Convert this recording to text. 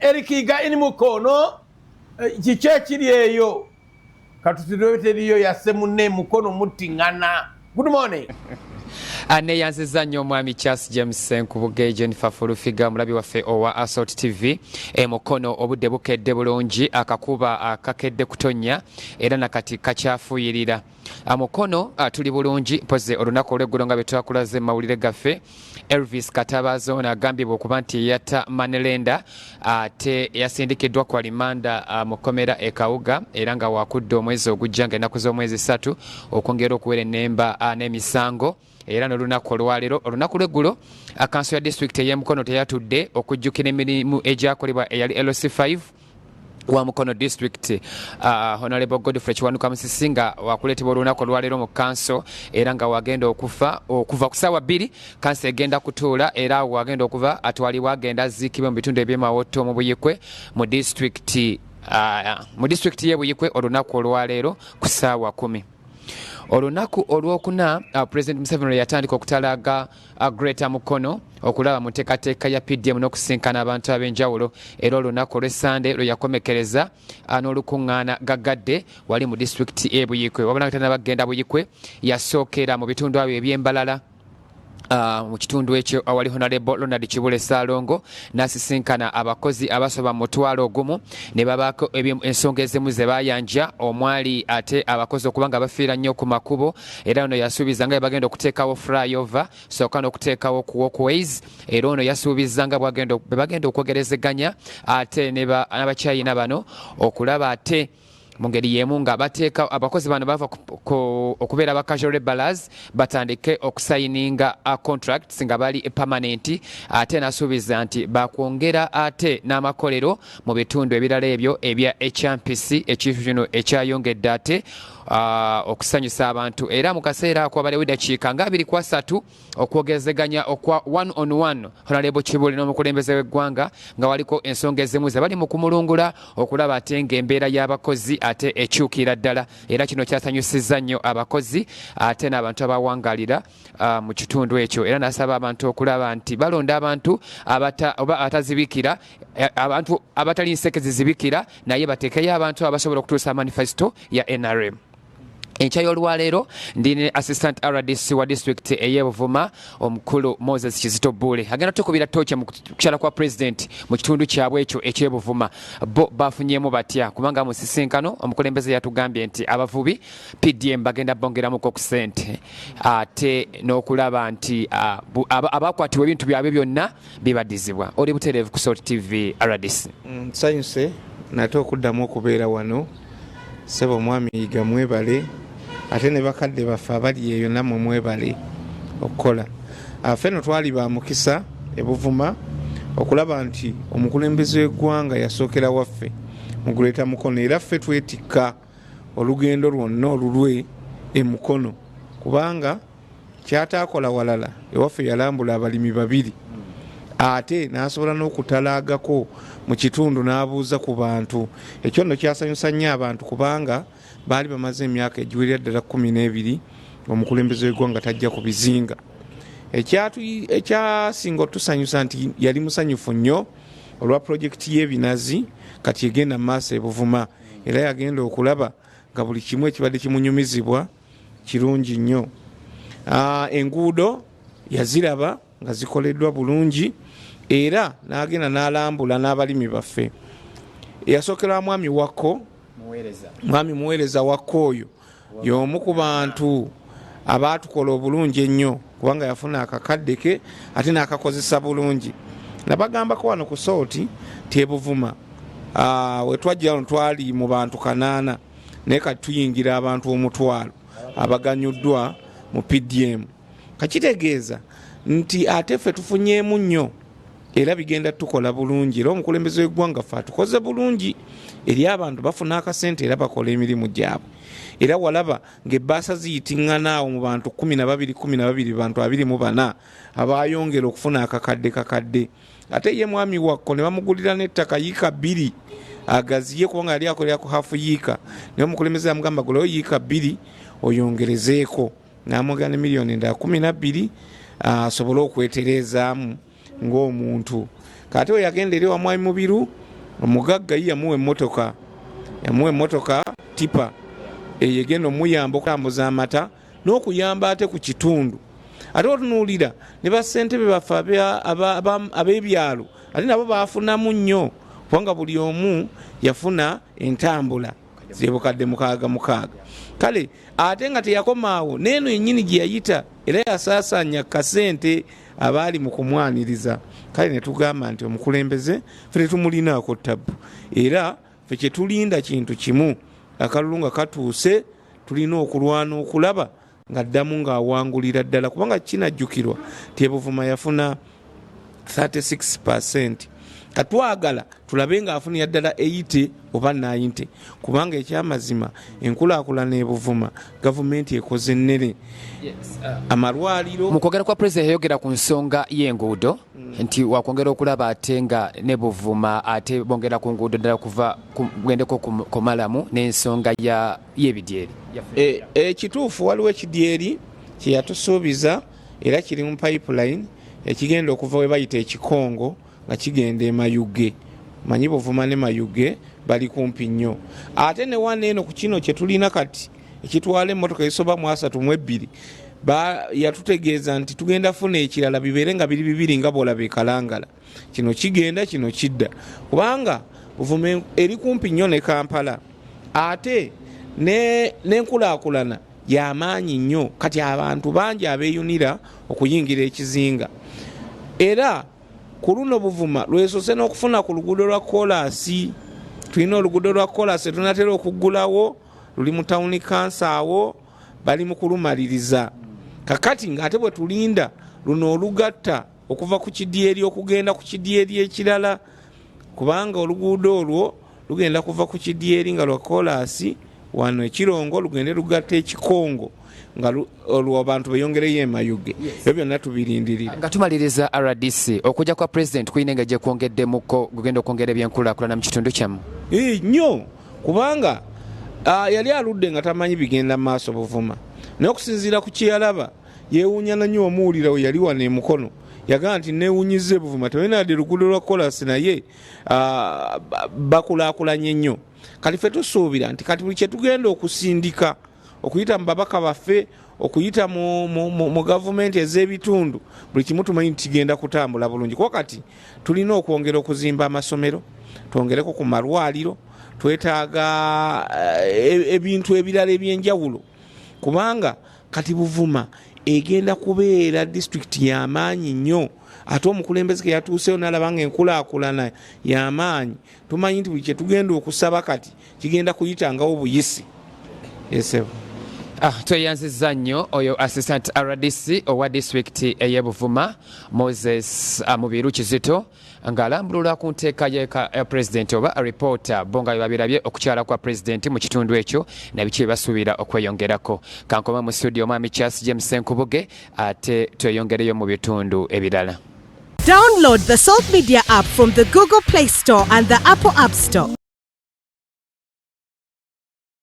Erikiga ini Mukono kiche kiri eyo katutirweteriyo yasse munne Mukono mutingana. Good morning. Neyanziza nnyo omwami Charles James Nkubuge Jennifer Fulufiga mulabi waffe owa Assault TV Mukono obudde bukedde bulungi akakuba akakedde kutonya era nakati kakyafuyirira Mukono tuli bulungi poze olunaku olw'eggulo nga betwakulaze mawulire gaffe Elvis Katabazo n'agambibwa okuba nti yatta Manelenda ate yasindikiddwa kwa limanda mu kkomera e Kawuga era nga wakudde omwezi ogujja ng'ennaku z'omwezi 3 okwongera okuwera ennemba n'emisango era n'olunaku olwaleero olunaku lw'eggulo kanso ya district ey'e Mukono teyatudde okujjukira emirimu egyakolebwa eyali LC5 wa Mukono district Honorable Godfrey Kiwanuka Musisi nga wakuletebwa olunaku olwaleero mu kanso era nga wagenda okuva ku ssaawa 2 kanso egenda kutuula era wagenda okuva atwalibwa agenda aziikibwa mu bitundu eby'Emawotto mu Buyikwe mu district y'e Buyikwe olunaku olwaleero ku ssaawa 10. Olunaku olwokuna President Museveni yatandika okutalaga Greater Mukono okulaba mu nteekateeka ya PDM n'okusinkana abantu ab'enjawulo era olunaku olw'Essande lwe yakomekereza n'olukuŋŋaana gagadde wali mu disitulikiti y'e Buyikwe wabula nga tannabagenda Buyikwe yasookera mu bitundu abyo eby'embalala mu kitundu ekyo awali Honorable Ronald Kibule Ssalongo n'asisinkana abakozi abasoba mu mutwalo ogumu ne babaako ensonga ezimu ze bayanja omwali ate abakozi okuba nga bafiira nnyo ku makubo era ono yasuubiza nga bagenda okuteekawo flyover sooka n'okuteekawo walkways era ono yasuubiza nga bwe bagenda okwogerezeganya ate n'abakyayina bano okulaba ate mu ngeri y'emu nga bateeka abakozi bano bava okubeera ba casual laborers batandike okusayininga contracts nga bali permanent ate nasuubiza nti bakwongera ate n'amakolero mu bitundu ebirala ebyo ebya HMPC ekintu kino ekyayongedde ate okusanyusa abantu era mu kaseera ako abalewo eddakiika nga 23 okwogezeganya okwa 1-on-1 Honorable Kibule n'omukulembeze w'eggwanga nga waliko ensonga ezimu ze bali mu kumulungula okulaba ate ng'embeera y'abakozi ate ekyukira ddala era kino kyasanyusizza nnyo abakozi ate n'abantu abawangalira mu kitundu ekyo era n'asaba abantu okulaba nti balonda abantu abatazibikira abantu abatali nsekezi zibikira naye bateekeyo abantu abasobola okutuusa manifesto ya NRM. Enkya y'olwaleero ndine assistant RDC wa district ey'e Buvuma omukulu Moses Kizito Bule agenda tukubira tocha mu kukyala kwa president mu kitundu kyabwe ekyo eky'e Buvuma bo bafunyemu batya kubanga mu sisinkano omukulembeze yatugambye nti abavubi PDM bagenda bongeramu ku ssente ate n'okulaba nti abakwatiwe ebintu byabwe byonna bibadizibwa. Oli butereevu ku Assault TV RDC. Nsanyuse nate okuddamu okubeera wano sebo mwami yiga mwebale ate ne bakadde baffe abali eyo nammwe mwebale okukola feno twali ba mukisa e Buvuma okulaba nti omukulembeze w'eggwanga yasookera waffe mu Greater Mukono era ffe twetikka olugendo lwonna olulwe e Mukono kubanga kyataakola walala ewaffe yalambula abalimi 2 ate n'asobola n'okutalaagako mu kitundu n'abuuza ku bantu ekyo nno kyasanyusa nnyo abantu kubanga baali bamaze emyaka egiwerera ddala 12 omukulembeze w'eggwanga tajja ku bizinga. Ekyasinga otusanyusa nti yali musanyufu nnyo olwa pulojekiti y'ebinazi kati egenda mu maaso e Buvuma era yagenda okulaba nga buli kimu ekibadde kimunyumizibwa kirungi nnyo. Enguudo yaziraba nga zikoleddwa bulungi era n'agenda n'alambula n'abalimi baffe. Yasookera mwami Wakko mwami muweereza Wakko oyo y'omu ku bantu abaatukola obulungi ennyo kubanga yafuna akakadde ke ate n'akakozesa bulungi. Nabagambako wano ku Assault ti Buvuma we twajja twali mu bantu 8 naye kati tuyingira abantu 1,000 abaganyuddwa mu PDM. Kakitegeeza nti ate ffe tufunyeemu nnyo era bigenda tukola bulungi era omukulembeze w'eggwanga ffe atukoze bulungi eri abantu bafuna akasente era bakola emirimu gyabwe era walaba ng'ebbaasa ziyitiŋŋana awo mu bantu 12 bantu 24 abayongera okufuna akakadde ate ye mwami Wakko ne bamugulira n'ettaka yiika 2 agaziye kubanga yali akolera ku hafu yiika naye omukulembeze amugamba gulayo yiika 2 oyongerezeeko n'amugana miliyoni 12 asobole okweterezaamu ng'omuntu kati we yagenda eri wa mwami Mubiru omugagga yamuwa emmotoka tipa eyegenda omuyamba okutambuza amata n'okuyamba ate ku kitundu. Ate otunuulira ne bassentebe baffe ab'ebyalo ate nabo baafunamu nnyo kubanga buli omu yafuna entambula zebukadde 6 kale ate nga teyakomaawo neeno yennyini gye yayita era yasaasaanya kasente abaali mu kumwaniriza. Kale ne tugamba nti omukulembeze ffe tetumulinaako ttabu era ffe kye tulinda kintu kimu, akalulu nga katuuse tulina okulwana okulaba ng'addamu ng'awangulira ddala kubanga kinajjukirwa ti Buvuma yafuna 36%. Katwagala tulabe ng'afunira ddala 80 oba 90 kubanga ekyamazima enkulaakulana e Buvuma gavumenti ekoze ennere. Amalwaliro mu kwogera kwa President yayogera ku nsonga y'enguudo nti wakwongera okulaba ate nga ne Buvuma ate bongera ku nguudo ddala kuva kugendeko ku Malamu n'ensonga y'ebidyeri. Ekituufu waliwo ekidyeri kye yatusuubiza era kiri mu pipeline ekigenda okuva we bayita ekikongo nga kigenda e Mayuge. Manyi Buvuma ne Mayuge bali kumpi nnyo. Ate ne wane eno ku kino kye tulina kati ekitwala emmotoka ezisoba mu 32 yatutegeeza nti tugenda funa ekirala bibeere nga biri 2 nga bwolaba ekalangala. Kino kigenda kino kidda kubanga Buvuma eri kumpi nnyo ne Kampala ate n'enkulaakulana y'amaanyi nnyo. Kati abantu bangi abeeyunira okuyingira ekizinga era ku luno Buvuma lwesose n'okufuna ku luguudo lwa Kolasi. Tulina oluguudo lwa Kolasi tunatera okuggulawo luli mu tawuni kansa awo bali mu kulumaliriza kakati ng'ate bwe tulinda luno olugatta okuva ku kidyeri okugenda ku kidyeri ekirala kubanga oluguudo olwo lugenda kuva ku kidyeri nga lwa Kolasi wano ekirongo lugende lugatta ekikongo nga olwo abantu beyongereyo e Mayuge. Ebyo byonna tubirindirira. Nga tumaliriza RDC okujja kwa President kuyina engeri kwongeddemuko gugenda okwongera ebyenkulaakulana mu kitundu kyamu nnyo kubanga yali aludde nga tamanyi bigenda maaso Buvuma naye okusinziira ku kyeyalaba yeewuunya nanyo omuwulira we yali wano emukono yagamba nti neewunyize Buvuma tewenadde luguudo lwa Kolasi naye bakulaakulanye nnyo. Kati ffe tusuubira nti kati buli kye tugenda okusindika okuyita mu babaka baffe okuyita mu gavumenti ez'ebitundu buli kimu tumanyi nti kigenda kutambula bulungi kuba kati tulina okwongera okuzimba amasomero twongereko ku malwaliro twetaaga ebintu ebirala ebyenjawulo kubanga kati Buvuma egenda kubeera disitulikiti y'amaanyi nnyo ate omukulembeze ke yatuuseyo n'alaba nga enkulaakulana y'amaanyi tumanyi nti buli kye tugenda okusaba kati kigenda kuyitangawo buyisi. Tweyanzizza nnyo oyo Assistant RDC owa disitulikiti ey'e Buvuma Moses Mubiru Kizito ng'alambulula ku nteeka ya President oba reporter bo nga babirabye okukyala kwa President mu kitundu ekyo na biki basuubira okweyongerako. Kankoma mu studio Mwami Charles James Nkubuge ate tweyongereyo mu bitundu ebirala. Download the Salt Media app from the Google Play Store and the Apple App Store.